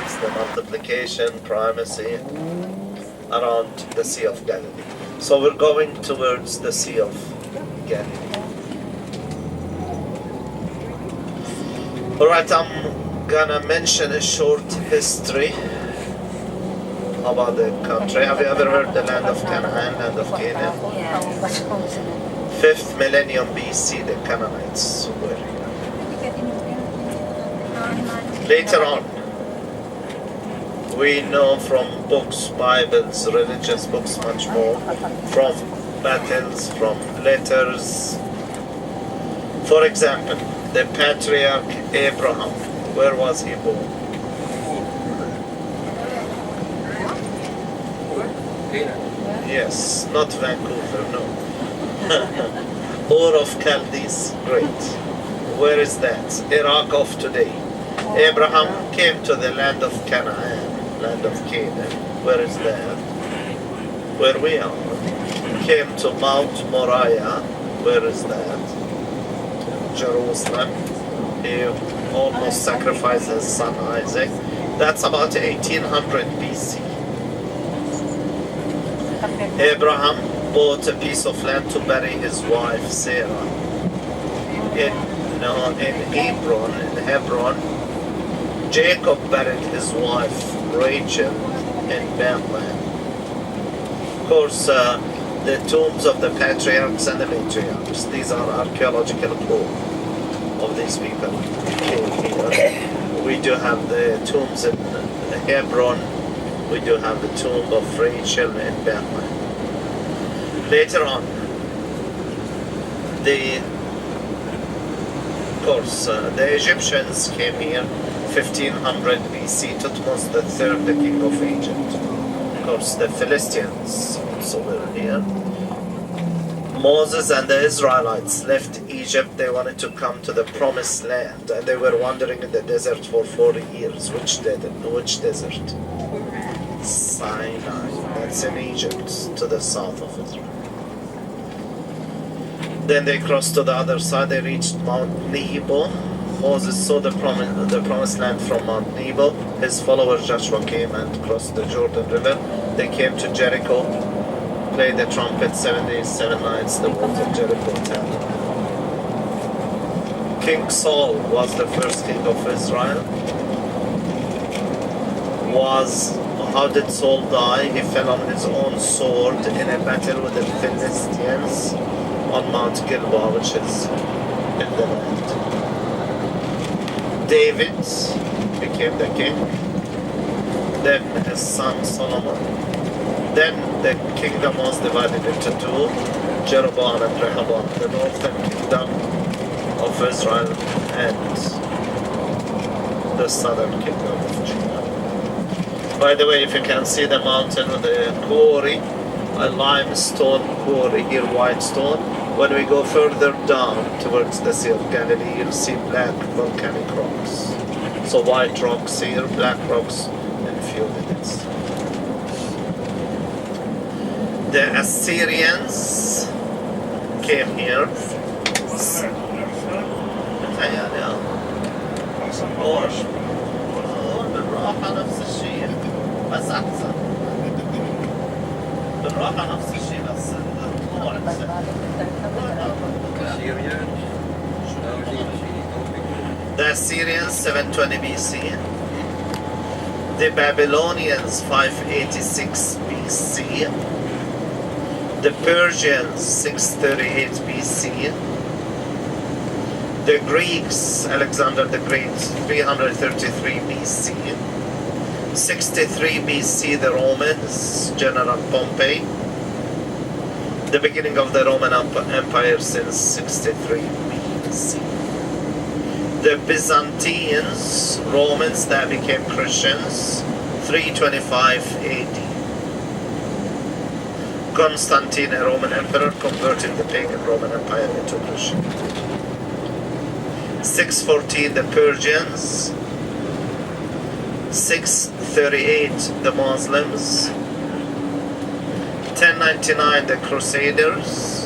towards the multiplication, primacy, around the Sea of Galilee. So we're going towards the Sea of Galilee. Alright, I'm gonna mention a short history about the country. Have you ever heard the land of Canaan, land of Canaan? Yeah. 5th millennium BC, the Canaanites were here. Later on, we know from books, Bibles, religious books, much more, from battles, from letters. For example, the patriarch Abraham, where was he born? Yes, not Vancouver, no. Ur of Chaldees, great. Where is that? Iraq of today. Abraham came to the land of Canaan, land of Canaan. Where is that? Where we are. Came to Mount Moriah. Where is that? Jerusalem. He almost sacrificed his son Isaac. That's about 1800 BC. Abraham bought a piece of land to bury his wife Sarah. In Hebron, Jacob buried his wife Rachel in Bethlehem. Of course, the tombs of the patriarchs and the matriarchs, these are archaeological proof of these people came here. We do have the tombs in Hebron. We do have the tomb of Rachel in Bethlehem. Later on, the Egyptians came here 1500 BC. Thutmose III, the king of Egypt. Of course, the Philistines also were here. Moses and the Israelites left Egypt. They wanted to come to the promised land, and they were wandering in the desert for 40 years. Which desert? Sinai. That's in Egypt, to the south of Israel. Then they crossed to the other side. They reached Mount Nebo. Moses saw the promised land from Mount Nebo. His follower Joshua came and crossed the Jordan River. They came to Jericho, played the trumpet 7 days, 7 nights. The walls of Jericho turned. King Saul was the first king of Israel. How did Saul die? He fell on his own sword in a battle with the Philistines on Mount Gilboa, which is in the land. David became the king. Then his son Solomon. Then the kingdom was divided into two, Jeroboam and Rehoboam, the northern kingdom of Israel and the southern kingdom of Judah. By the way, if you can see the mountain with the quarry, a limestone quarry here, white stone. When we go further down towards the Sea of Galilee, you'll see black volcanic rocks. So white rocks here, black rocks in a few minutes. The Assyrians came here. بالراحة نفس الشيء بس أحسن بالراحة نفس الشيء بس الطلوع The Assyrians 720 BC, the Babylonians 586 BC, the Persians 638 BC, the Greeks, Alexander the Great, 333 BC. 63 BC, the Romans, General Pompey. The beginning of the Roman Empire since 63 BC. The Byzantines, Romans that became Christians, 325 AD. Constantine, a Roman emperor, converted the pagan Roman Empire into Christian. 614 the Persians, 638 the Muslims, 1099 the Crusaders,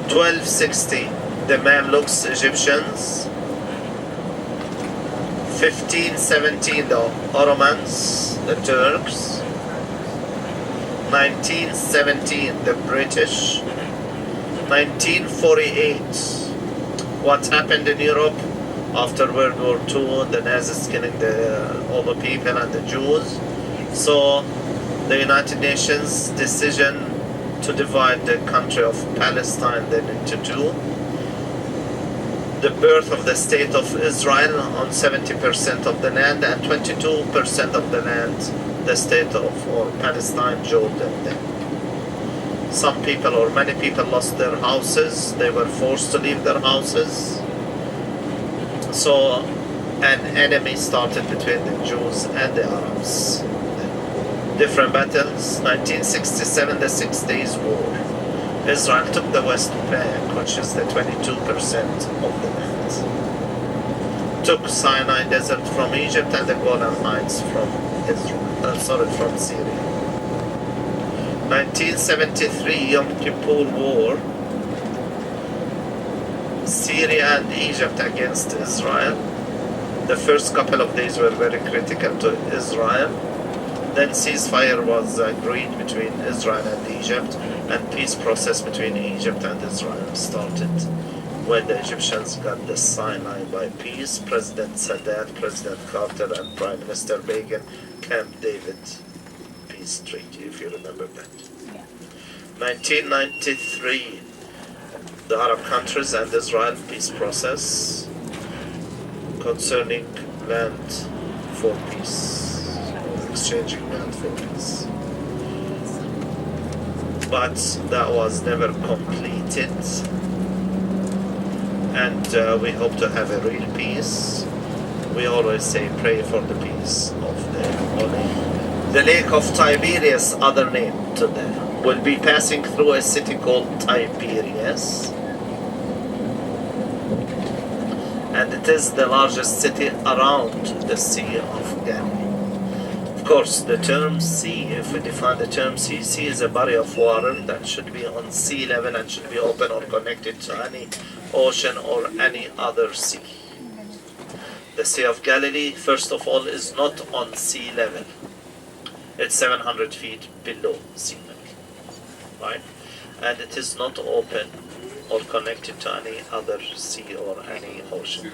1260 the Mamluks Egyptians, 1517, the Ottomans, the Turks. 1917, the British. 1948, what happened in Europe after World War II, the Nazis killing all the people and the Jews. So the United Nations decision to divide the country of Palestine then into two. The birth of the state of Israel on 70% of the land, and 22% of the land, the state of or Palestine, Jordan then. Some people or many people lost their houses. They were forced to leave their houses. So an enemy started between the Jews and the Arabs. Different battles. 1967, the 6 Days War. Israel took the West Bank, which is the 22% of the land. Took Sinai Desert from Egypt and the Golan Heights from from Syria. 1973, Yom Kippur War. Syria and Egypt against Israel. The first couple of days were very critical to Israel. Then ceasefire was agreed between Israel and Egypt, and peace process between Egypt and Israel started when the Egyptians got the Sinai by peace. President Sadat, President Carter, and Prime Minister Begin, Camp David peace treaty, if you remember that. Yeah. 1993, the Arab countries and Israel peace process concerning land for peace, or exchanging land for peace. But that was never completed, and we hope to have a real peace. We always say pray for the peace of the Holy. The Lake of Tiberias, other name to them, will be passing through a city called Tiberias, and it is the largest city around the Sea of Galilee. Of course, the term sea, if we define the term sea, sea is a body of water that should be on sea level and should be open or connected to any ocean or any other sea. The Sea of Galilee, first of all, is not on sea level. It's 700 feet below sea level, right? And it is not open or connected to any other sea or any ocean.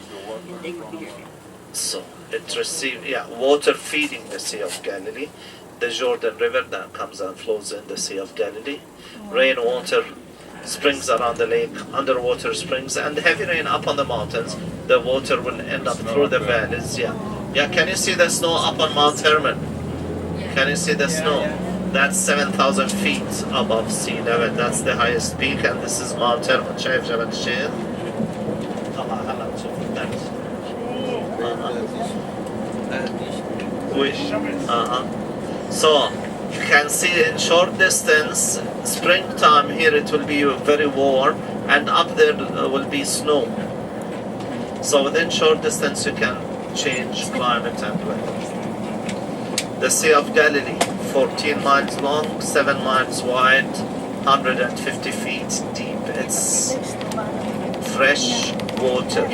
So it receives water feeding the Sea of Galilee, the Jordan River that comes and flows in the Sea of Galilee, rainwater springs around the lake, underwater springs, and heavy rain up on the mountains. The water will end up through the valleys. Can you see the snow up on Mount Hermon? Can you see the snow? That's 7,000 feet above sea level. That's the highest peak, and this is Mount Hermon. شايف جبل الشيخ؟ هلا تشوف So you can see in short distance, springtime here it will be very warm, and up there will be snow. So within short distance you can change climate and weather. The Sea of Galilee, 14 miles long, 7 miles wide, 150 feet deep. It's fresh water.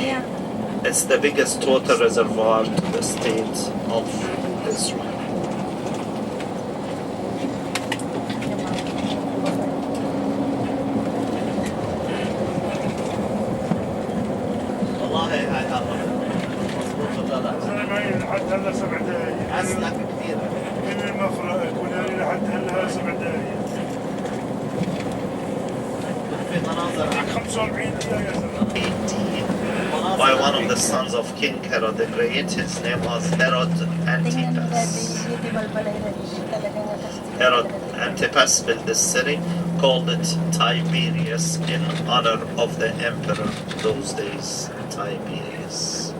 It's the biggest water reservoir to the state of Israel. By one of the sons of King Herod the Great. His name was Herod Antipas. Herod Antipas built this city, called it Tiberias in honor of the emperor those days, Tiberius.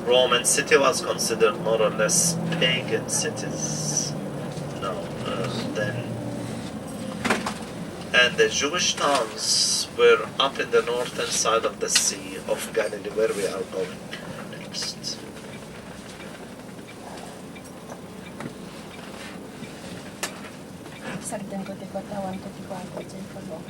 Roman city was considered more or less pagan cities then. And the Jewish towns were up in the northern side of the Sea of Galilee, where we are going next. Sagdan ko, di ko tawan ko, di ko ako, di ko ako.